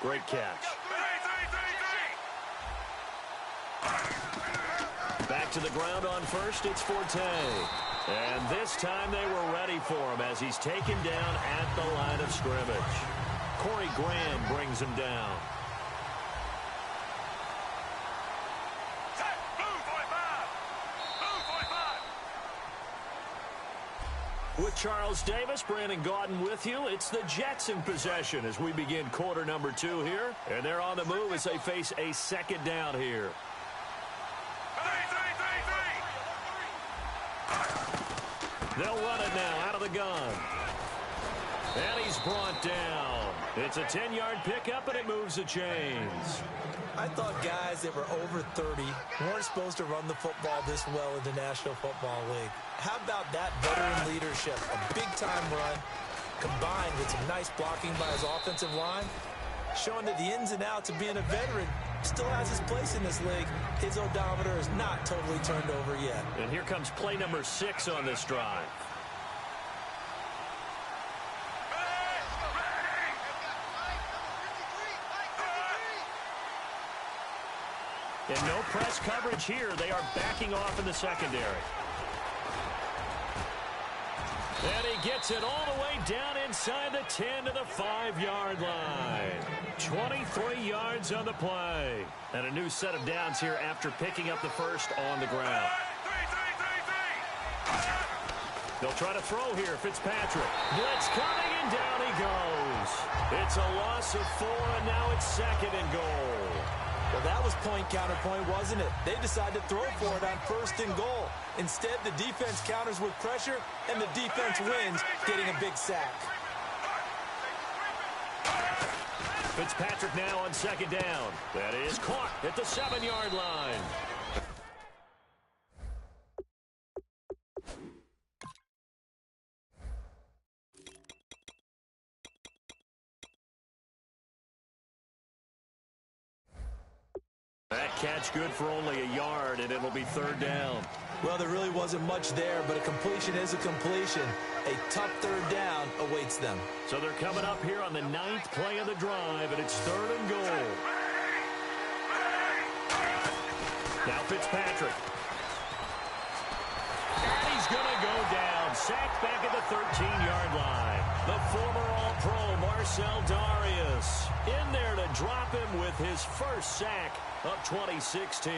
Great catch. Back to the ground on first, it's Forte. And this time they were ready for him as he's taken down at the line of scrimmage. Corey Graham brings him down. With Charles Davis, Brandon Gaudin with you. It's the Jets in possession as we begin quarter number 2 here. And they're on the move as they face a second down here. They'll run it now out of the gun. And he's brought down. It's a 10-yard pickup, and it moves the chains. I thought guys that were over 30 weren't supposed to run the football this well in the National Football League. How about that veteran leadership? A big-time run combined with some nice blocking by his offensive line, showing that the ins and outs of being a veteran still has his place in this league. His odometer is not totally turned over yet. And here comes play number 6 on this drive. And no press coverage here. They are backing off in the secondary. And he gets it all the way down inside the 10 to the 5-yard line. 23 yards on the play. And a new set of downs here after picking up the first on the ground. They'll try to throw here. Fitzpatrick. Blitz coming, and down he goes. It's a loss of 4, and now it's 2nd and goal. Well, that was point counterpoint, wasn't it? They decided to throw for it on 1st and goal. Instead, the defense counters with pressure, and the defense wins, getting a big sack. Fitzpatrick now on 2nd down. That is caught at the 7-yard line. That catch good for only a yard, and it'll be 3rd down. Well, there really wasn't much there, but a completion is a completion. A tough 3rd down awaits them. So they're coming up here on the 9th play of the drive, and it's 3rd and goal. Now Fitzpatrick. And he's going to go down. Sacked back at the 13-yard line. The former All-Pro Marcel Darius in there to drop him with his first sack of 2016.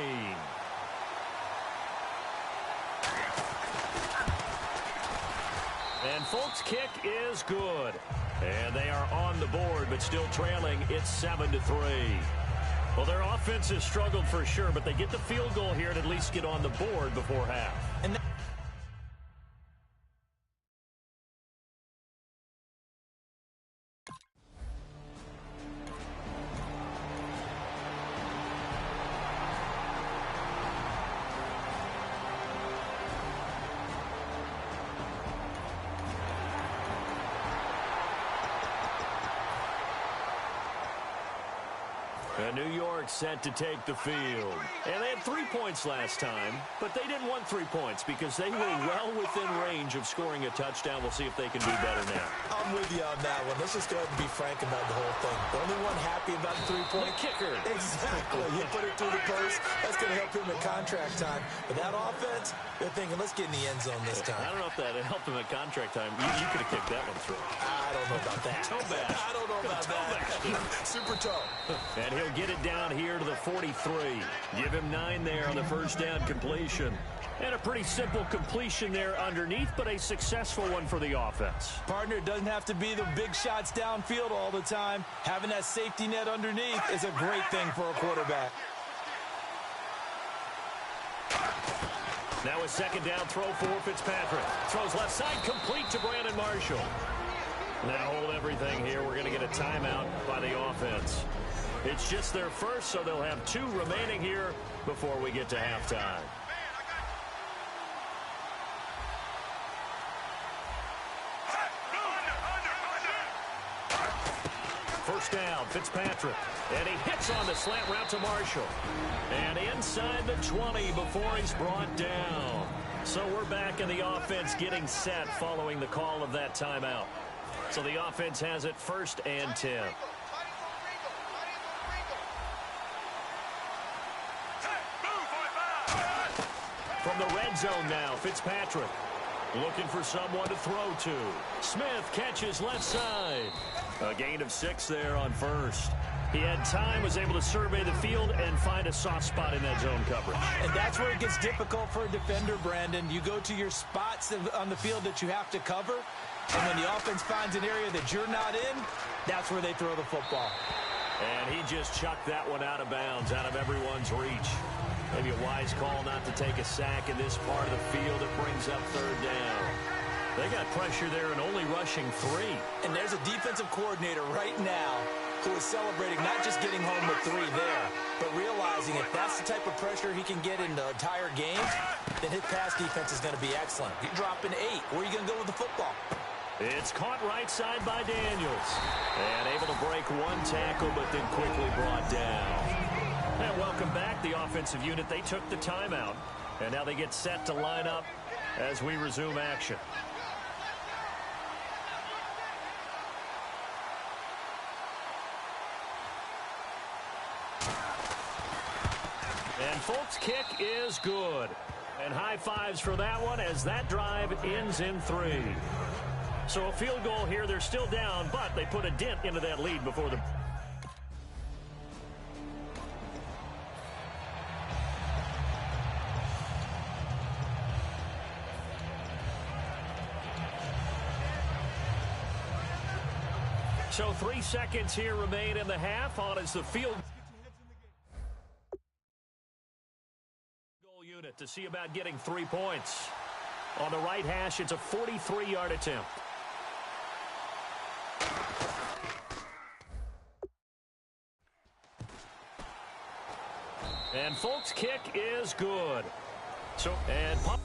And Folk's kick is good. And they are on the board, but still trailing. It's 7-3. Well, their offense has struggled for sure, but they get the field goal here and at least get on the board before half. And New York set to take the field. And they had 3 points last time, but they didn't want 3 points because they were well within range of scoring a touchdown. We'll see if they can do better now. I'm with you on that one. Let's just go ahead and be frank about the whole thing. The only one happy about the 3-point kicker. Exactly. You put it through the post. That's going to help him at contract time. But that offense, they're thinking, let's get in the end zone this time. I don't know if that helped him at contract time. You could have kicked that one through. I don't know about that. Toe bash. I don't know about that. Super toe. And he'll get it down here to the 43. Give him 9 there on the first down completion. And a pretty simple completion there underneath, but a successful one for the offense. Partner, doesn't have to be the big shots downfield all the time. Having that safety net underneath is a great thing for a quarterback. Now a 2nd down throw for Fitzpatrick. Throws left side, complete to Brandon Marshall. Now hold everything here. We're going to get a timeout by the offense. It's just their first, so they'll have 2 remaining here before we get to halftime. First down, Fitzpatrick. And he hits on the slant route to Marshall. And inside the 20 before he's brought down. So we're back in the offense getting set following the call of that timeout. So the offense has it 1st and 10. From the red zone now, Fitzpatrick looking for someone to throw to. Smith catches left side. A gain of 6 there on first. He had time, was able to survey the field and find a soft spot in that zone coverage. And that's where it gets difficult for a defender, Brandon. You go to your spots on the field that you have to cover, and when the offense finds an area that you're not in, that's where they throw the football. And he just chucked that one out of bounds, out of everyone's reach. Maybe a wise call not to take a sack in this part of the field. It brings up third down. They got pressure there and only rushing 3. And there's a defensive coordinator right now who is celebrating not just getting home with 3 there, but realizing if that's the type of pressure he can get in the entire game, then his pass defense is going to be excellent. You're dropping 8. Where are you going to go with the football? It's caught right side by Daniels. And able to break 1 tackle, but then quickly brought down. And welcome back, the offensive unit. They took the timeout, and now they get set to line up as we resume action. And Folk's kick is good. And high fives for that one as that drive ends in 3. So a field goal here. They're still down, but they put a dent into that lead before the... So 3 seconds here remain in the half. On is the field goal unit to see about getting 3 points. On the right hash, it's a 43-yard attempt. And Folk's kick is good. So, and pump.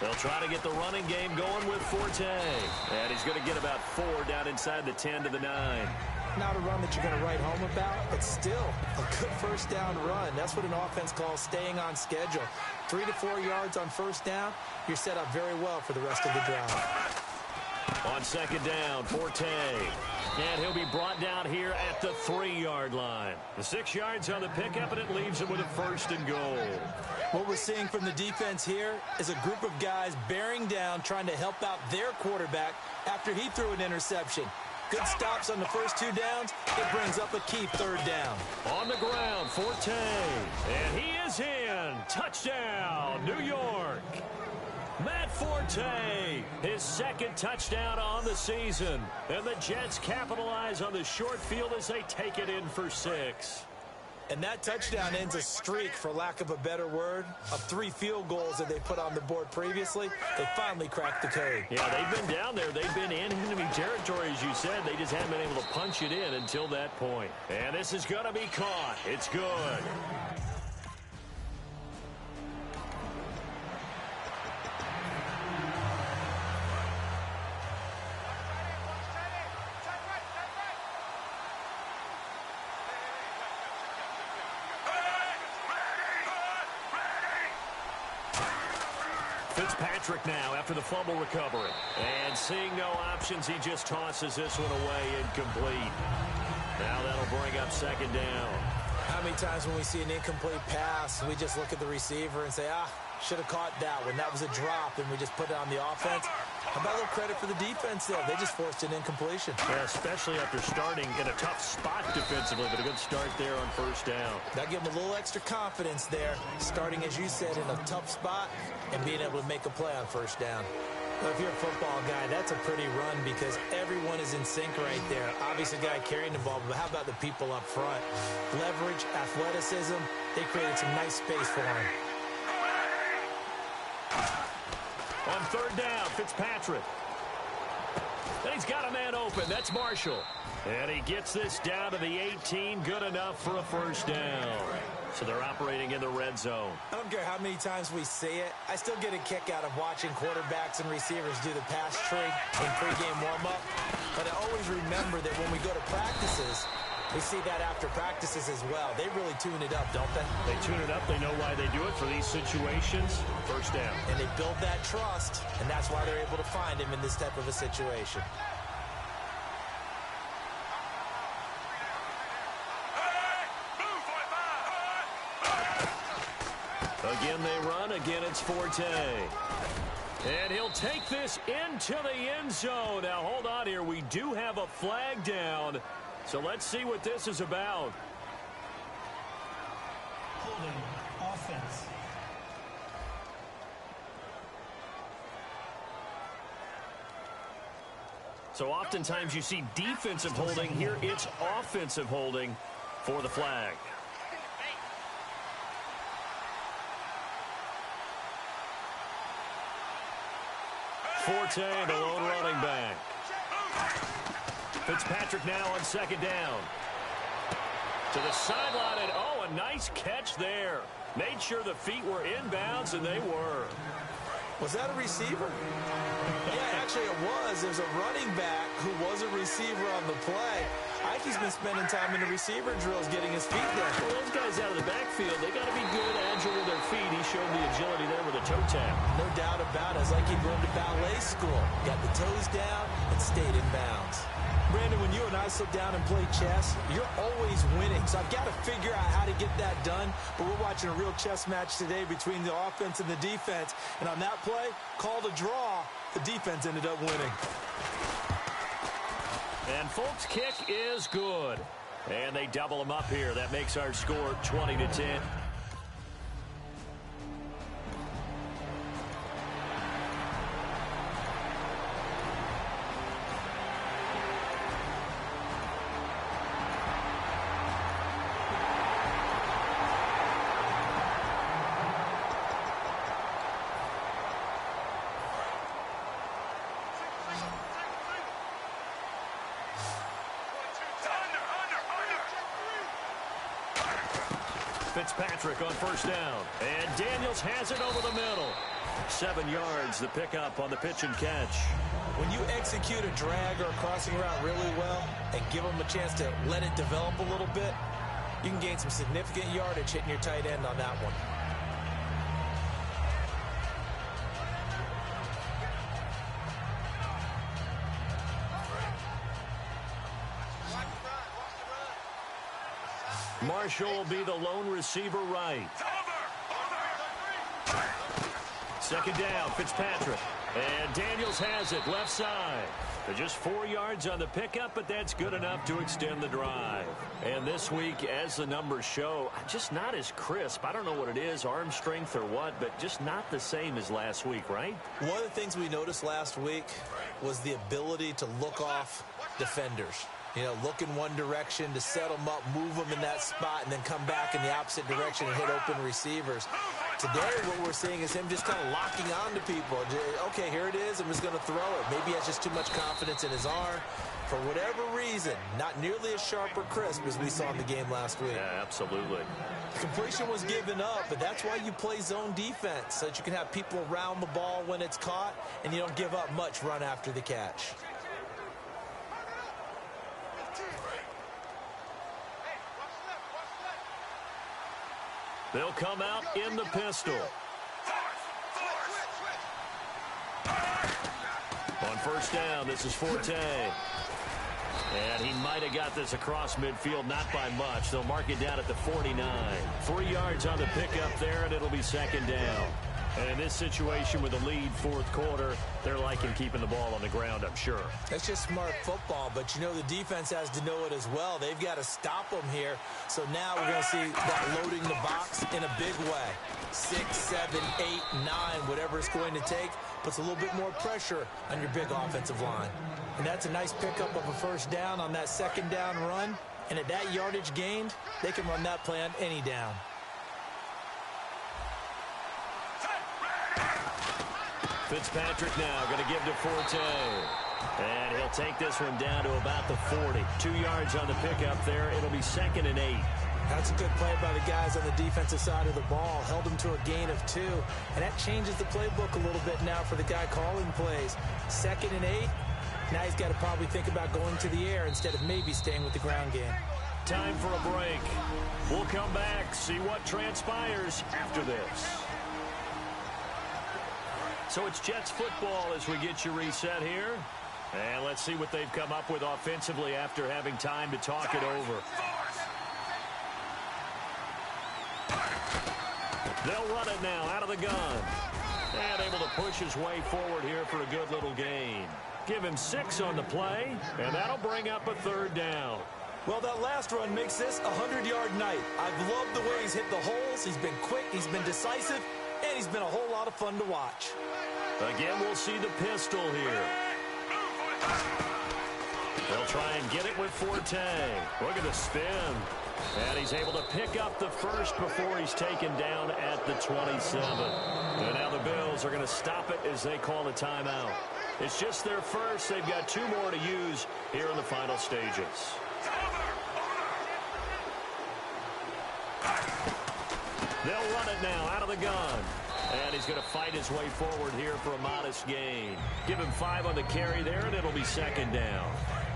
They'll try to get the running game going with Forte. And he's going to get about 4 down inside the 10 to the 9. Not a run that you're going to write home about, but still a good first down run. That's what an offense calls staying on schedule. 3 to 4 yards on first down, you're set up very well for the rest of the drive. On second down, Forte. And he'll be brought down here at the 3-yard line. The 6 yards on the pickup, and it leaves him with a 1st and goal. What we're seeing from the defense here is a group of guys bearing down, trying to help out their quarterback after he threw an interception. Good stops on the first 2 downs. It brings up a key 3rd down. On the ground, Forte. And he is in. Touchdown, New York. Matt Forte, his 2nd touchdown on the season. And the Jets capitalize on the short field as they take it in for 6. And that touchdown ends a streak, for lack of a better word, of 3 field goals that they put on the board previously. They finally cracked the code. Yeah, they've been down there. They've been in enemy territory, as you said. They just haven't been able to punch it in until that point. And this is going to be caught. It's good. Fitzpatrick now after the fumble recovery. And seeing no options, he just tosses this one away incomplete. Now that'll bring up 2nd down. How many times when we see an incomplete pass, we just look at the receiver and say, should have caught that one. That was a drop, and we just put it on the offense. How about a little credit for the defense there? They just forced an incompletion. Yeah, especially after starting in a tough spot defensively, but a good start there on 1st down. That gave them a little extra confidence there, starting, as you said, in a tough spot and being able to make a play on 1st down. Well, if you're a football guy, that's a pretty run because everyone is in sync right there. Obviously, the guy carrying the ball, but how about the people up front? Leverage, athleticism, they created some nice space for him. On 3rd down, Fitzpatrick. And he's got a man open. That's Marshall. And he gets this down to the 18. Good enough for a 1st down. So they're operating in the red zone. I don't care how many times we see it. I still get a kick out of watching quarterbacks and receivers do the pass tree in pregame warm-up. But I always remember that when we go to practices, we see that after practices as well. They really tune it up, don't they? They tune it up. They know why they do it for these situations. First down. And they build that trust, and that's why they're able to find him in this type of a situation. Again, they run. Again, it's Forte. And he'll take this into the end zone. Now, hold on here. We do have a flag down. So let's see what this is about. Holding offense. So oftentimes you see defensive holding. Here it's offensive holding for the flag. Forte, the lone running back. Fitzpatrick now on second down. To the sideline, and oh, a nice catch there. Made sure the feet were inbounds, and they were. Was that a receiver? Yeah, actually it was. There's a running back who was a receiver on the play. Ike's been spending time in the receiver drills getting his feet down. Well, those guys out of the backfield, they got to be good, agile with their feet. He showed the agility there with a toe tap. No doubt about it. It's like he'd gone to ballet school. Got the toes down and stayed in bounds. Brandon, when you and I sit down and play chess, you're always winning. So I've got to figure out how to get that done. But we're watching a real chess match today between the offense and the defense. And on that play, called a draw, the defense ended up winning. And Folk's kick is good. And they double him up here. That makes our score 20-10. Fitzpatrick on first down. And Daniels has it over the middle. 7 yards, the pickup on the pitch and catch. When you execute a drag or a crossing route really well and give them a chance to let it develop a little bit, you can gain some significant yardage hitting your tight end on that one. Marshall will be the lone receiver right. Second down, Fitzpatrick. And Daniels has it left side. They're just 4 yards on the pickup, but that's good enough to extend the drive. And this week, as the numbers show, just not as crisp. I don't know what it is, arm strength or what, but just not the same as last week, right? One of the things we noticed last week was the ability to look off defenders. You know, look in one direction to set them up, move them in that spot, and then come back in the opposite direction and hit open receivers. Today, what we're seeing is him just kind of locking on to people. Okay, here it is. I'm just going to throw it. Maybe he has just too much confidence in his arm. For whatever reason, not nearly as sharp or crisp as we saw in the game last week. Yeah, absolutely. The completion was given up, but that's why you play zone defense, so that you can have people around the ball when it's caught, and you don't give up much run after the catch. They'll come out in the pistol. On first down, this is Forte. And he might have got this across midfield, not by much. They'll mark it down at the 49. 3 yards on the pickup there, and it'll be second down. And in this situation with a lead fourth quarter, they're liking keeping the ball on the ground, I'm sure. That's just smart football, but you know the defense has to know it as well. They've got to stop them here. So now we're going to see that loading the box in a big way. 6, 7, 8, 9, whatever it's going to take, puts a little bit more pressure on your big offensive line. And that's a nice pickup of a first down on that second down run. And at that yardage gained, they can run that play on any down. Fitzpatrick now going to give to Forte. And he'll take this one down to about the 40. 2 yards on the pickup there. It'll be 2nd and 8. That's a good play by the guys on the defensive side of the ball. Held them to a gain of 2. And that changes the playbook a little bit now for the guy calling plays. 2nd and 8. Now he's got to probably think about going to the air instead of maybe staying with the ground game. Time for a break. We'll come back, see what transpires after this. So it's Jets football as we get you reset here. And let's see what they've come up with offensively after having time to talk it over. They'll run it now out of the gun. And able to push his way forward here for a good little gain. Give him 6 on the play, and that'll bring up a 3rd down. Well, that last run makes this a 100-yard night. I've loved the way he's hit the holes. He's been quick, he's been decisive, and he's been a whole lot of fun to watch. Again, we'll see the pistol here. They'll try and get it with Forte. Look at the spin. And he's able to pick up the first before he's taken down at the 27. And now the Bills are going to stop it as they call a timeout. It's just their first. They've got 2 more to use here in the final stages. They'll run it now out of the gun. And he's going to fight his way forward here for a modest gain. Give him 5 on the carry there, and it'll be 2nd down.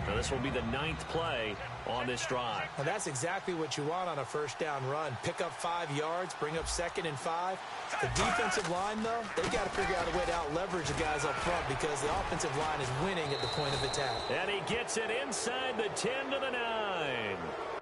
Now this will be the 9th play on this drive. Well, that's exactly what you want on a 1st down run. Pick up 5 yards, bring up 2nd and 5. The defensive line, though, they've got to figure out a way to out-leverage the guys up front because the offensive line is winning at the point of attack. And he gets it inside the 10 to the 9.